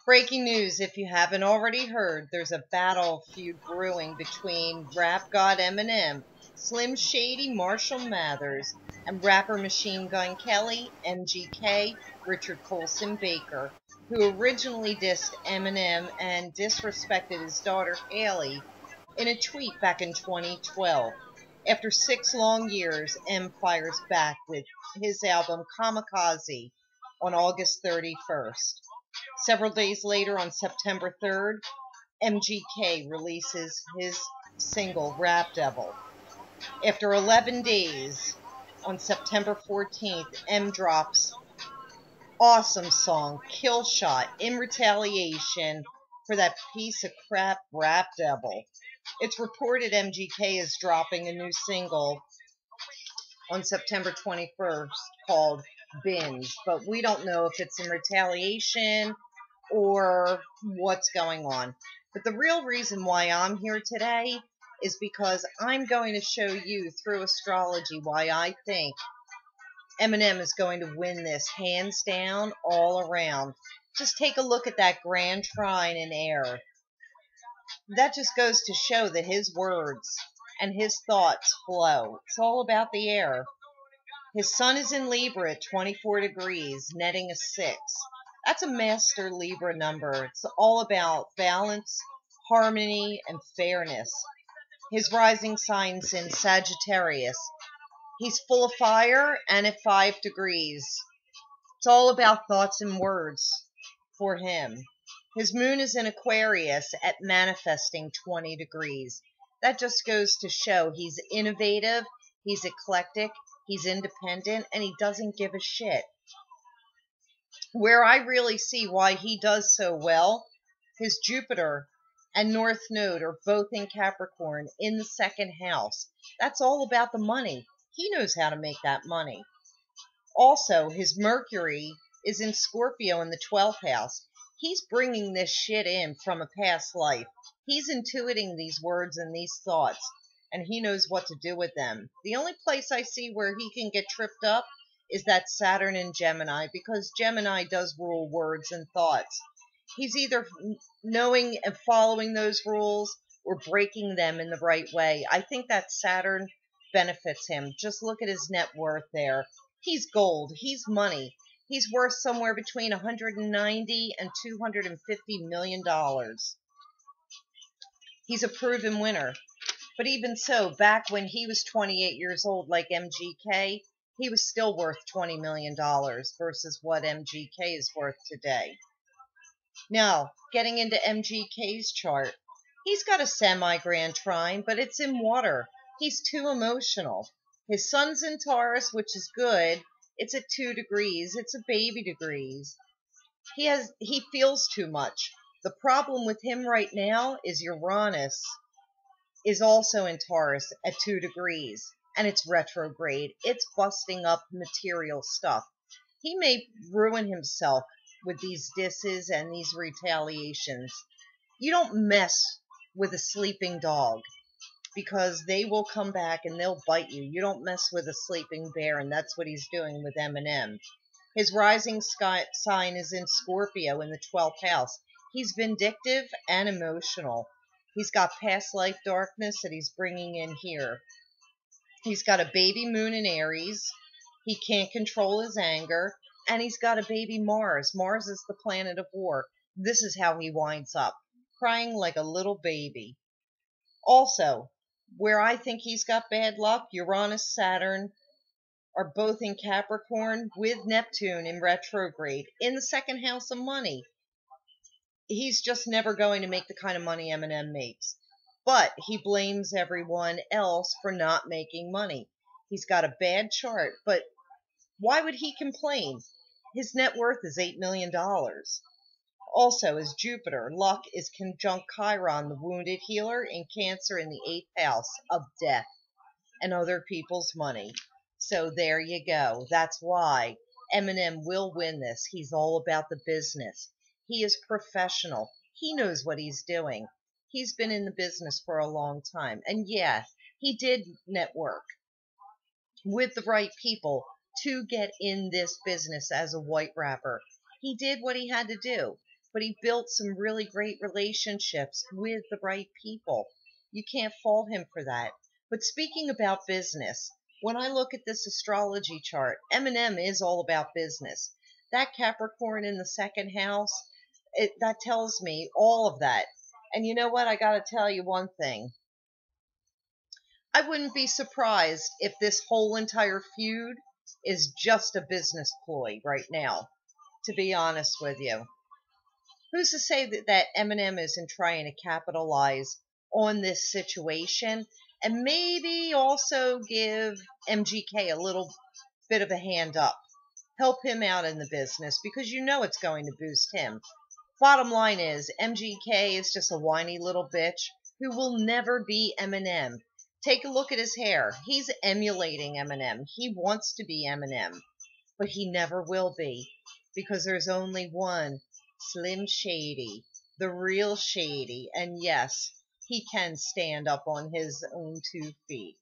Breaking news, if you haven't already heard, there's a battle feud brewing between rap god Eminem, Slim Shady Marshall Mathers, and rapper Machine Gun Kelly, MGK, Richard Colson Baker, who originally dissed Eminem and disrespected his daughter Haley in a tweet back in 2012. After 6 long years, M fires back with his album Kamikaze on August 31st. Several days later, on September 3rd, MGK releases his single Rap Devil. After 11 days, on September 14th, M drops awesome song Kill Shot in retaliation for that piece of crap Rap Devil. It's reported MGK is dropping a new single on September 21st called Binge, but we don't know if it's in retaliation or what's going on. But the real reason why I'm here today is because I'm going to show you through astrology why I think Eminem is going to win this hands down all around. Just take a look at that grand trine in air. That just goes to show that his words and his thoughts flow. It's all about the air. His sun is in Libra at 24 degrees, netting a 6. That's a master Libra number. It's all about balance, harmony, and fairness. His rising sign's in Sagittarius. He's full of fire and at 5 degrees. It's all about thoughts and words for him. His moon is in Aquarius at manifesting 20 degrees. That just goes to show he's innovative, he's eclectic, he's independent, and he doesn't give a shit. Where I really see why he does so well, his Jupiter and North Node are both in Capricorn in the second house. That's all about the money. He knows how to make that money. Also, his Mercury is in Scorpio in the 12th house. He's bringing this shit in from a past life. He's intuiting these words and these thoughts, and he knows what to do with them. The only place I see where he can get tripped up is that Saturn in Gemini, because Gemini does rule words and thoughts. He's either knowing and following those rules or breaking them in the right way. I think that Saturn benefits him. Just look at his net worth there. He's gold. He's money. He's worth somewhere between $190 and $250 million. He's a proven winner. But even so, back when he was 28 years old, like MGK, he was still worth $20 million versus what MGK is worth today. Now, getting into MGK's chart, he's got a semi-grand trine, but it's in water. He's too emotional. His sun's in Taurus, which is good. It's at 2 degrees. It's a baby degrees. He feels too much. The problem with him right now is Uranus is also in Taurus at 2 degrees, and it's retrograde. It's busting up material stuff. He may ruin himself with these disses and these retaliations. You don't mess with a sleeping dog, because they will come back and they'll bite you. You don't mess with a sleeping bear, and that's what he's doing with Eminem. His rising sign is in Scorpio in the 12th house. He's vindictive and emotional. He's got past life darkness that he's bringing in here. He's got a baby moon in Aries. He can't control his anger. And he's got a baby Mars. Mars is the planet of war. This is how he winds up, crying like a little baby. Also, where I think he's got bad luck, Uranus, Saturn are both in Capricorn with Neptune in retrograde in the second house of money. He's just never going to make the kind of money Eminem makes. But he blames everyone else for not making money. He's got a bad chart, but why would he complain? His net worth is $8 million. Also, his Jupiter, luck, is conjunct Chiron, the wounded healer, in Cancer in the 8th house of death and other people's money. So there you go. That's why Eminem will win this. He's all about the business. He is professional. He knows what he's doing. He's been in the business for a long time. And yeah, he did network with the right people to get in this business as a white rapper. He did what he had to do, but he built some really great relationships with the right people. You can't fault him for that. But speaking about business, when I look at this astrology chart, Eminem is all about business. That Capricorn in the second house, that tells me all of that. And you know what? I got to tell you one thing. I wouldn't be surprised if this whole entire feud is just a business ploy right now, to be honest with you. Who's to say that Eminem isn't trying to capitalize on this situation and maybe also give MGK a little bit of a hand up? Help him out in the business because you know it's going to boost him. Bottom line is, MGK is just a whiny little bitch who will never be Eminem. Take a look at his hair. He's emulating Eminem. He wants to be Eminem, but he never will be because there's only one Slim Shady, the real Shady. And yes, he can stand up on his own 2 feet.